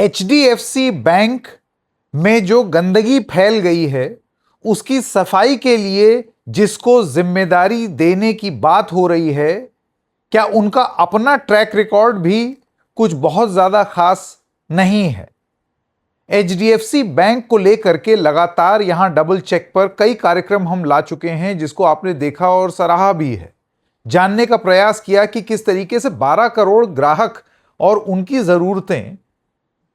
HDFC bank में जो गंदगी फैल गई है उसकी सफाई के लिए जिसको जिम्मेदारी देने की बात हो रही है, क्या उनका अपना ट्रैक रिकॉर्ड भी कुछ बहुत ज्यादा खास नहीं है? एचडीएफसी बैंक को लेकर के लगातार यहां डबल चेक पर कई कार्यक्रम हम ला चुके हैं, जिसको आपने देखा और सराहा भी है। जानने का प्रयास किया कि किस तरीके से 12 करोड़ ग्राहक और उनकी जरूरतें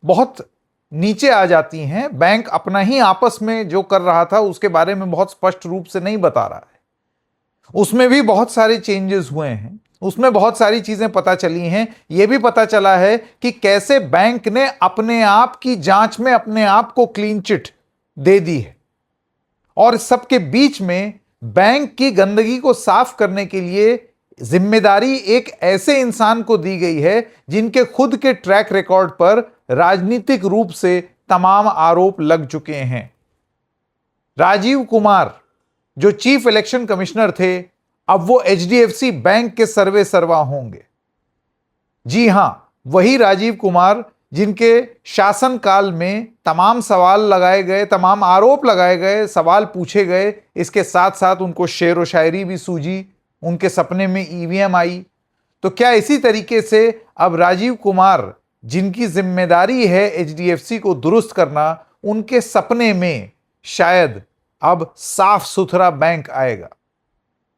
बहुत नीचे आ जाती हैं। बैंक अपना ही आपस में जो कर रहा था उसके बारे में बहुत स्पष्ट रूप से नहीं बता रहा है। उसमें भी बहुत सारे चेंजेस हुए हैं, उसमें बहुत सारी चीजें पता चली हैं। यह भी पता चला है कि कैसे बैंक ने अपने आप की जांच में अपने आप को क्लीन चिट दे दी है, और सबके बीच में बैंक की गंदगी को साफ करने के लिए जिम्मेदारी एक ऐसे इंसान को दी गई है जिनके खुद के ट्रैक रिकॉर्ड पर राजनीतिक रूप से तमाम आरोप लग चुके हैं। राजीव कुमार जो चीफ इलेक्शन कमिश्नर थे, अब वो एचडीएफसी बैंक के सर्वे सर्वा होंगे। जी हां, वही राजीव कुमार जिनके शासनकाल में तमाम सवाल लगाए गए, तमाम आरोप लगाए गए, सवाल पूछे गए, इसके साथ साथ उनको शेर व शायरी भी सूझी, उनके सपने में ईवीएम आई। तो क्या इसी तरीके से अब राजीव कुमार जिनकी जिम्मेदारी है एचडीएफसी को दुरुस्त करना, उनके सपने में शायद अब साफ सुथरा बैंक आएगा?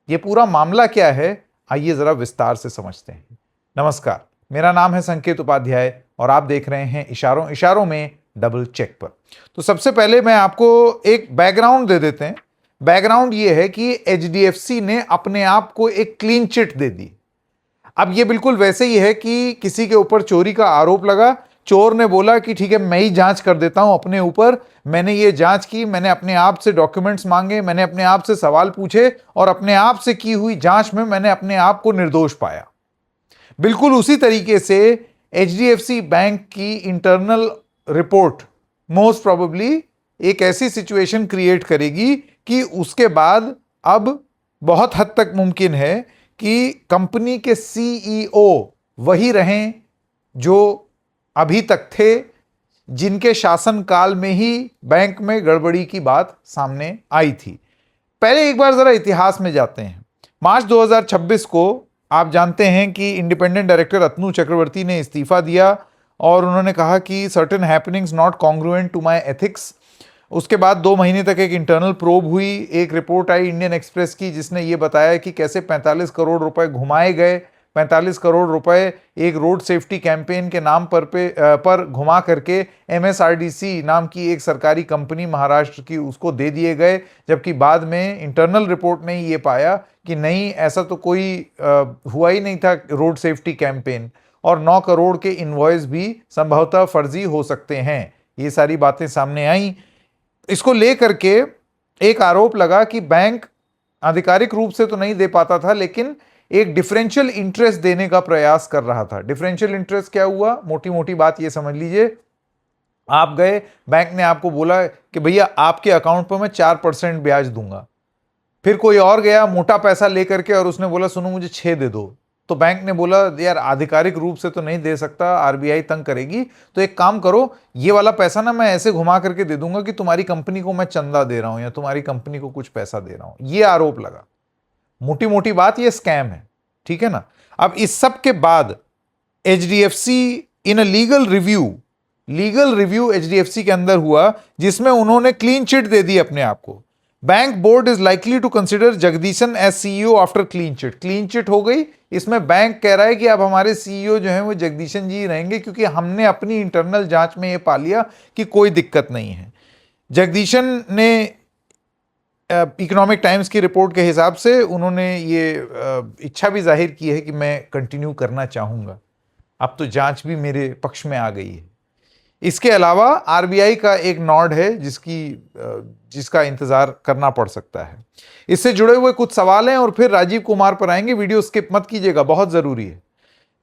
यह पूरा मामला क्या है, आइए जरा विस्तार से समझते हैं। नमस्कार, मेरा नाम है संकेत उपाध्याय और आप देख रहे हैं इशारों इशारों में डबल चेक पर। तो सबसे पहले मैं आपको एक बैकग्राउंड दे देते हैं। बैकग्राउंड ये है कि एचडीएफसी ने अपने आप को एक क्लीन चिट दे दी। अब ये बिल्कुल वैसे ही है कि किसी के ऊपर चोरी का आरोप लगा, चोर ने बोला कि ठीक है मैं ही जांच कर देता हूं अपने ऊपर, मैंने ये जांच की, मैंने अपने आप से डॉक्यूमेंट्स मांगे, मैंने अपने आप से सवाल पूछे और अपने आप से की हुई जांच में मैंने अपने आप को निर्दोष पाया। बिल्कुल उसी तरीके से एचडीएफसी बैंक की इंटरनल रिपोर्ट मोस्ट प्रोबेबली एक ऐसी सिचुएशन क्रिएट करेगी कि उसके बाद अब बहुत हद तक मुमकिन है कि कंपनी के सीईओ वही रहें जो अभी तक थे, जिनके शासनकाल में ही बैंक में गड़बड़ी की बात सामने आई थी। पहले एक बार जरा इतिहास में जाते हैं। मार्च 2026 को आप जानते हैं कि इंडिपेंडेंट डायरेक्टर अतनु चक्रवर्ती ने इस्तीफा दिया और उन्होंने कहा कि certain happenings not congruent to my ethics. उसके बाद 2 महीने तक एक इंटरनल प्रोब हुई। एक रिपोर्ट आई इंडियन एक्सप्रेस की जिसने ये बताया कि कैसे 45 करोड़ रुपए घुमाए गए। 45 करोड़ रुपए एक रोड सेफ्टी कैंपेन के नाम पर घुमा करके एमएसआरडीसी नाम की एक सरकारी कंपनी महाराष्ट्र की उसको दे दिए गए, जबकि बाद में इंटरनल रिपोर्ट ने ये पाया कि नहीं, ऐसा तो कोई हुआ ही नहीं था रोड सेफ्टी कैंपेन, और 9 करोड़ के इनवॉइस भी संभवतः फर्जी हो सकते हैं। ये सारी बातें सामने आई। इसको लेकर के एक आरोप लगा कि बैंक आधिकारिक रूप से तो नहीं दे पाता था, लेकिन एक डिफरेंशियल इंटरेस्ट देने का प्रयास कर रहा था। डिफरेंशियल इंटरेस्ट क्या हुआ, मोटी मोटी बात ये समझ लीजिए। आप गए, बैंक ने आपको बोला कि भैया आपके अकाउंट पर मैं 4% ब्याज दूंगा। फिर कोई और गया मोटा पैसा लेकर के और उसने बोला सुनो मुझे 6 दे दो। तो बैंक ने बोला यार आधिकारिक रूप से तो नहीं दे सकता, आरबीआई तंग करेगी, तो एक काम करो, ये वाला पैसा ना मैं ऐसे घुमा करके दे दूंगा कि तुम्हारी कंपनी को मैं चंदा दे रहा हूं या तुम्हारी कंपनी को कुछ पैसा दे रहा हूं। ये आरोप लगा। मोटी मोटी बात, ये स्कैम है, ठीक है ना। अब इस सब के बाद HDFC in a legal review HDFC के अंदर हुआ, जिसमें उन्होंने क्लीन चिट दे दी अपने आप को। Bank board is likely to consider Jagdishan as CEO after clean chit. Clean chit हो गई, इसमें बैंक कह रहा है कि अब हमारे सीईओ जो हैं वो जगदीशन जी रहेंगे, क्योंकि हमने अपनी इंटरनल जांच में ये पा लिया कि कोई दिक्कत नहीं है। जगदीशन ने इकोनॉमिक टाइम्स की रिपोर्ट के हिसाब से उन्होंने ये इच्छा भी जाहिर की है कि मैं कंटिन्यू करना चाहूंगा, अब तो जांच भी मेरे पक्ष में आ गई है। इसके अलावा आरबीआई का एक नॉड है जिसका इंतजार करना पड़ सकता है। इससे जुड़े हुए कुछ सवाल हैं और फिर राजीव कुमार पर आएंगे। वीडियो स्किप मत कीजिएगा, बहुत जरूरी है,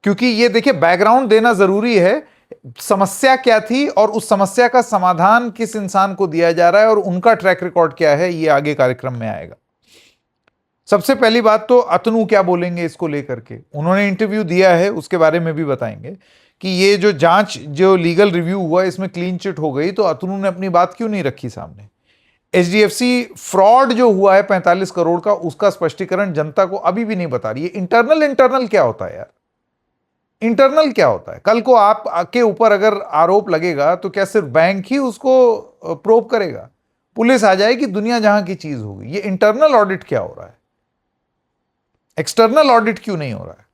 क्योंकि ये देखिए बैकग्राउंड देना जरूरी है। समस्या क्या थी और उस समस्या का समाधान किस इंसान को दिया जा रहा है और उनका ट्रैक रिकॉर्ड क्या है, ये आगे कार्यक्रम में आएगा। सबसे पहली बात तो अतनु क्या बोलेंगे इसको लेकर के, उन्होंने इंटरव्यू दिया है, उसके बारे में भी बताएंगे कि ये जो जांच, जो लीगल रिव्यू हुआ, इसमें क्लीन चिट हो गई, तो अतनु ने अपनी बात क्यों नहीं रखी सामने? एचडीएफसी फ्रॉड जो हुआ है 45 करोड़ का, उसका स्पष्टीकरण जनता को अभी भी नहीं बता रही है। इंटरनल क्या होता है यार? इंटरनल क्या होता है? कल को आप के ऊपर अगर आरोप लगेगा तो क्या सिर्फ बैंक ही उसको प्रोब करेगा? पुलिस आ जाएगी, दुनिया जहां की चीज होगी। ये इंटरनल ऑडिट क्या हो रहा है? एक्सटर्नल ऑडिट क्यों नहीं हो रहा है?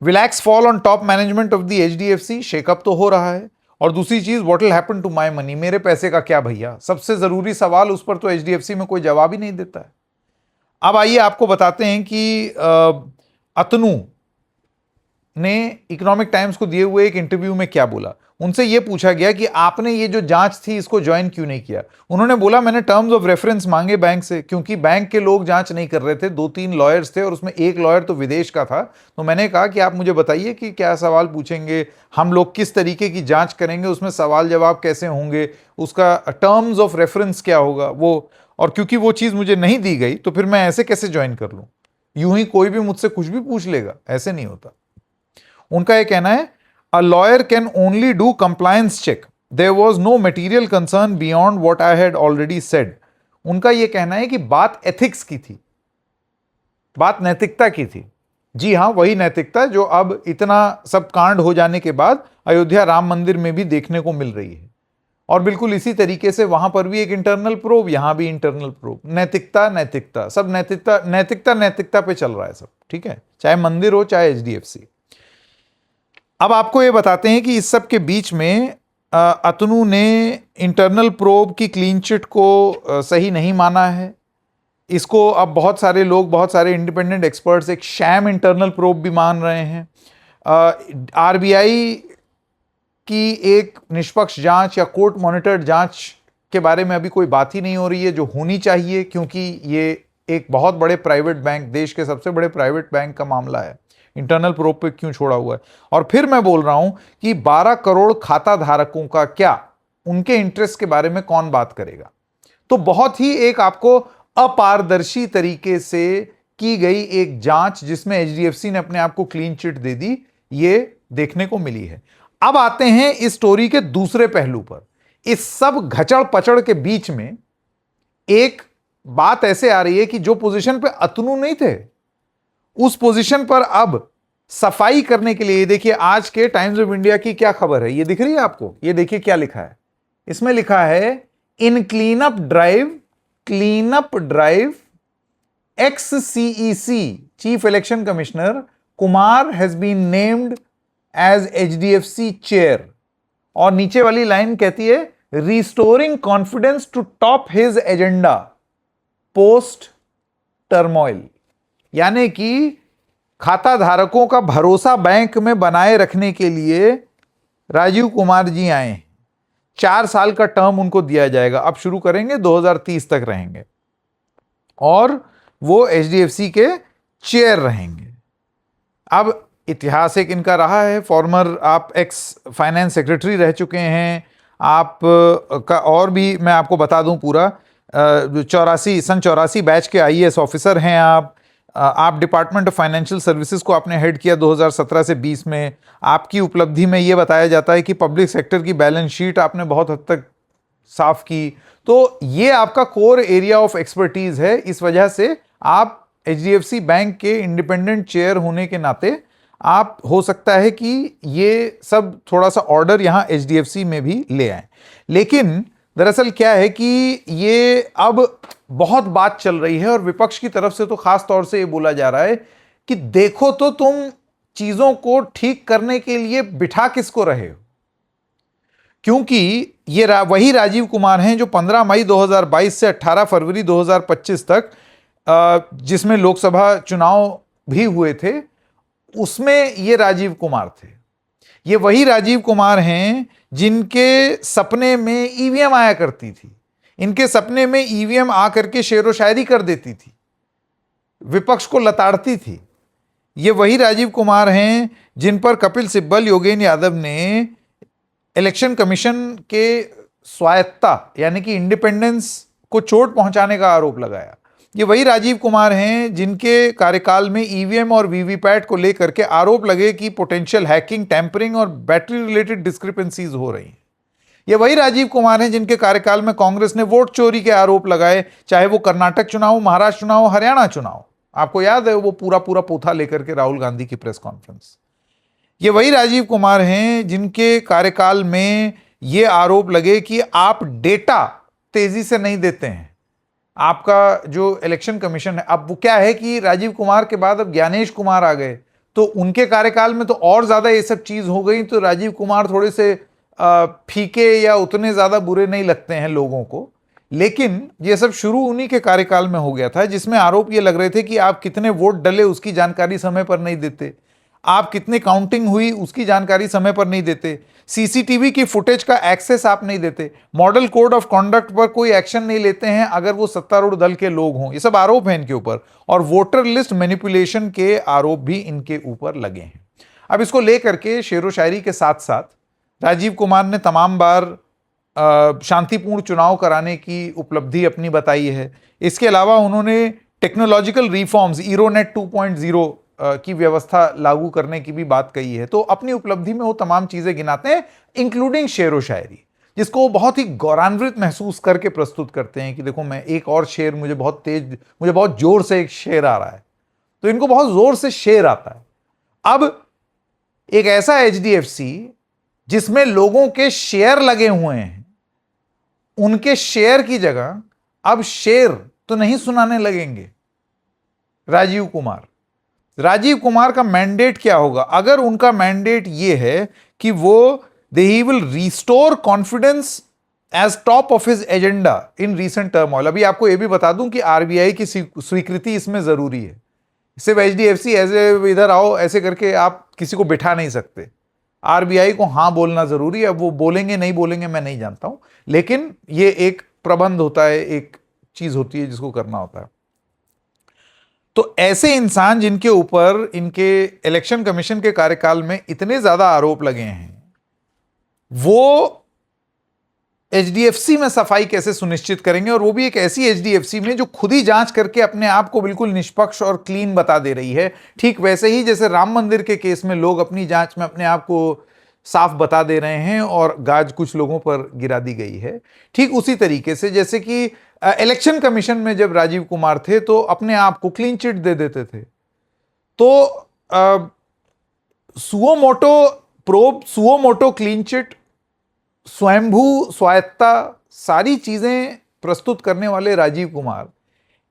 विलैक्स fall on top management of the HDFC, shakeup तो हो रहा है। और दूसरी चीज, what will happen to my money, मेरे पैसे का क्या भैया? सबसे जरूरी सवाल, उस पर तो एचडीएफसी में कोई जवाब ही नहीं देता है। अब आइए आपको बताते हैं कि अतनु ने इकोनॉमिक टाइम्स को दिए हुए एक इंटरव्यू में क्या बोला। उनसे यह पूछा गया कि आपने ये जो जांच थी इसको ज्वाइन क्यों नहीं किया। उन्होंने बोला, मैंने टर्म्स ऑफ रेफरेंस मांगे बैंक से, क्योंकि बैंक के लोग जांच नहीं कर रहे थे। 2-3 लॉयर्स थे और उसमें एक लॉयर तो विदेश का था। तो मैंने कहा कि आप मुझे बताइए कि क्या सवाल पूछेंगे, हम लोग किस तरीके की जांच करेंगे, उसमें सवाल जवाब कैसे होंगे, उसका टर्म्स ऑफ रेफरेंस क्या होगा वो। और क्योंकि वो चीज मुझे नहीं दी गई तो फिर मैं ऐसे कैसे ज्वाइन कर लूं? यूं ही कोई भी मुझसे कुछ भी पूछ लेगा? ऐसे नहीं होता। उनका यह कहना है, a lawyer can only do compliance check, there was no material concern beyond what I had already said. उनका यह कहना है कि बात एथिक्स की थी, बात नैतिकता की थी। जी हां, वही नैतिकता जो अब इतना सब कांड हो जाने के बाद अयोध्या राम मंदिर में भी देखने को मिल रही है। और बिल्कुल इसी तरीके से वहां पर भी एक इंटरनल प्रोब, यहां भी इंटरनल प्रोब। नैतिकता नैतिकता, सब नैतिकता नैतिकता नैतिकता पे चल रहा है सब, ठीक है, चाहे मंदिर हो चाहे एचडीएफसी। अब आपको ये बताते हैं कि इस सब के बीच में अतनु ने इंटरनल प्रोब की क्लीन चिट को सही नहीं माना है। इसको अब बहुत सारे लोग, बहुत सारे इंडिपेंडेंट एक्सपर्ट्स एक शैम इंटरनल प्रोब भी मान रहे हैं। आरबीआई की एक निष्पक्ष जांच या कोर्ट मॉनिटर्ड जांच के बारे में अभी कोई बात ही नहीं हो रही है, जो होनी चाहिए, क्योंकि ये एक बहुत बड़े प्राइवेट बैंक, देश के सबसे बड़े प्राइवेट बैंक का मामला है। इंटरनल प्रोब पे क्यों छोड़ा हुआ है? और फिर मैं बोल रहा हूं कि 12 करोड़ खाता धारकों का क्या, उनके इंटरेस्ट के बारे में कौन बात करेगा? तो बहुत ही एक आपको अपारदर्शी तरीके से की गई एक जांच, जिसमें एचडीएफसी ने अपने आप को क्लीन चिट दे दी, ये देखने को मिली है। अब आते हैं इस स्टोरी के दूसरे पहलू पर। इस सब घचड़ पचड़ के बीच में एक बात ऐसे आ रही है कि जो पोजीशन पे अतनु नहीं थे, उस पोजीशन पर अब सफाई करने के लिए, देखिए आज के टाइम्स ऑफ इंडिया की क्या खबर है, ये दिख रही है आपको? ये देखिए क्या लिखा है। इसमें लिखा है, in cleanup drive ex CEC chief election commissioner Kumar has been named as HDFC chair. और नीचे वाली लाइन कहती है, restoring confidence to top his agenda post turmoil. यानी कि खाता धारकों का भरोसा बैंक में बनाए रखने के लिए राजीव कुमार जी आए। 4 साल का टर्म उनको दिया जाएगा, अब शुरू करेंगे, 2030 तक रहेंगे और वो एचडीएफसी के चेयर रहेंगे। अब इतिहास एक इनका रहा है, फॉर्मर आप एक्स फाइनेंस सेक्रेटरी रह चुके हैं आप का, और भी मैं आपको बता दूं पूरा, 84 बैच के आईएएस ऑफिसर हैं आप डिपार्टमेंट ऑफ फाइनेंशियल सर्विसेज को आपने हेड किया 2017 से 20 में। आपकी उपलब्धि में यह बताया जाता है कि पब्लिक सेक्टर की बैलेंस शीट आपने बहुत हद तक साफ की। तो ये आपका कोर एरिया ऑफ एक्सपर्टीज है। इस वजह से आप एचडीएफसी बैंक के इंडिपेंडेंट चेयर होने के नाते आप, हो सकता है कि ये सब थोड़ा सा ऑर्डर यहां एचडीएफसी में भी ले आए। लेकिन दरअसल क्या है कि ये अब बहुत बात चल रही है और विपक्ष की तरफ से तो खास तौर से ये बोला जा रहा है कि देखो तो तुम चीजों को ठीक करने के लिए बिठा किसको रहे हो, क्योंकि ये वही राजीव कुमार हैं जो 15 मई 2022 से 18 फरवरी 2025 तक, जिसमें लोकसभा चुनाव भी हुए थे, उसमें ये राजीव कुमार थे। ये वही राजीव कुमार हैं जिनके सपने में ईवीएम आया करती थी। इनके सपने में ईवीएम आकर के शेरो शायरी कर देती थी, विपक्ष को लताड़ती थी। ये वही राजीव कुमार हैं जिन पर कपिल सिब्बल, योगेंद्र यादव ने इलेक्शन कमीशन के स्वायत्तता यानी कि इंडिपेंडेंस को चोट पहुंचाने का आरोप लगाया। ये वही राजीव कुमार हैं जिनके कार्यकाल में ईवीएम और वीवीपैट को लेकर के आरोप लगे कि पोटेंशियल हैकिंग, टैंपरिंग और बैटरी रिलेटेड डिस्क्रिपेंसीज हो रही हैं। ये वही राजीव कुमार हैं जिनके कार्यकाल में कांग्रेस ने वोट चोरी के आरोप लगाए, चाहे वो कर्नाटक चुनाव, महाराष्ट्र चुनाव, हरियाणा चुनाव। आपको याद है वो पूरा पूरा पोथा लेकर के राहुल गांधी की प्रेस कॉन्फ्रेंस। ये वही राजीव कुमार हैं जिनके कार्यकाल में ये आरोप लगे कि आप डेटा तेजी से नहीं देते हैं। आपका जो इलेक्शन कमीशन है, अब वो क्या है कि राजीव कुमार के बाद अब ज्ञानेश कुमार आ गए, तो उनके कार्यकाल में तो और ज्यादा ये सब चीज हो गई। तो राजीव कुमार थोड़े से फीके या उतने ज्यादा बुरे नहीं लगते हैं लोगों को, लेकिन ये सब शुरू उन्हीं के कार्यकाल में हो गया था, जिसमें आरोप ये लग रहे थे कि आप कितने वोट डले उसकी जानकारी समय पर नहीं देते, आप कितनी काउंटिंग हुई उसकी जानकारी समय पर नहीं देते, सीसीटीवी की फुटेज का एक्सेस आप नहीं देते, मॉडल कोड ऑफ कंडक्ट पर कोई एक्शन नहीं लेते हैं अगर वो सत्तारूढ़ दल के लोग हों। ये सब आरोप हैं इनके ऊपर, और वोटर लिस्ट मैनिपुलेशन के आरोप भी इनके ऊपर लगे हैं। अब इसको लेकर के शेरो शायरी के साथ साथ राजीव कुमार ने तमाम बार शांतिपूर्ण चुनाव कराने की उपलब्धि अपनी बताई है। इसके अलावा उन्होंने टेक्नोलॉजिकल रिफॉर्म्स, ईरोनेट 2.0 की व्यवस्था लागू करने की भी बात कही है। तो अपनी उपलब्धि में वो तमाम चीजें गिनाते हैं, इंक्लूडिंग शेरो शायरी, जिसको वो बहुत ही गौरवान्वित महसूस करके प्रस्तुत करते हैं कि देखो मैं एक और शेर, मुझे बहुत जोर से एक शेर आ रहा है। तो इनको बहुत जोर से शेर आता है। अब एक ऐसा एचडीएफसी जिसमें लोगों के शेयर लगे हुए हैं, उनके शेयर की जगह अब शेर तो नहीं सुनाने लगेंगे राजीव कुमार का मैंडेट क्या होगा? अगर उनका मैंडेट ये है कि वो ही will restore confidence as top of his agenda in recent turmoil. अभी आपको यह भी बता दूं कि आरबीआई की स्वीकृति इसमें जरूरी है। सिर्फ एचडीएफसी ऐसे इधर आओ ऐसे करके आप किसी को बिठा नहीं सकते। आरबीआई को हां बोलना जरूरी है। अब वो बोलेंगे नहीं बोलेंगे मैं नहीं जानता हूं, लेकिन ये एक प्रबंध होता है, एक चीज होती है जिसको करना होता है। तो ऐसे इंसान जिनके ऊपर इनके इलेक्शन कमीशन के कार्यकाल में इतने ज्यादा आरोप लगे हैं, वो एचडीएफसी में सफाई कैसे सुनिश्चित करेंगे? और वो भी एक ऐसी एचडीएफसी में जो खुद ही जांच करके अपने आप को बिल्कुल निष्पक्ष और क्लीन बता दे रही है। ठीक वैसे ही जैसे राम मंदिर के केस में लोग अपनी जांच में अपने आप को साफ बता दे रहे हैं और गाज कुछ लोगों पर गिरा दी गई है, ठीक उसी तरीके से जैसे कि इलेक्शन कमीशन में जब राजीव कुमार थे तो अपने आप को क्लीन चिट दे देते थे। तो सुओ मोटो क्लीन चिट, स्वयंभू स्वायत्ता, सारी चीजें प्रस्तुत करने वाले राजीव कुमार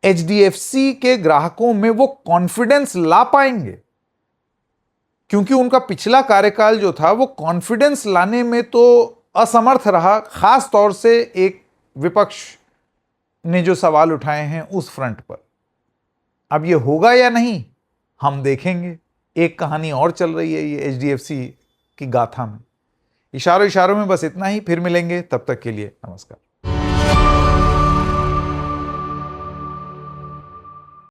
एचडीएफसी के ग्राहकों में वो कॉन्फिडेंस ला पाएंगे? क्योंकि उनका पिछला कार्यकाल जो था वो कॉन्फिडेंस लाने में तो असमर्थ रहा, खास तौर से एक विपक्ष ने जो सवाल उठाए हैं उस फ्रंट पर। अब ये होगा या नहीं हम देखेंगे। एक कहानी और चल रही है ये एचडीएफसी की गाथा में। इशारों में बस इतना ही। फिर मिलेंगे, तब तक के लिए नमस्कार।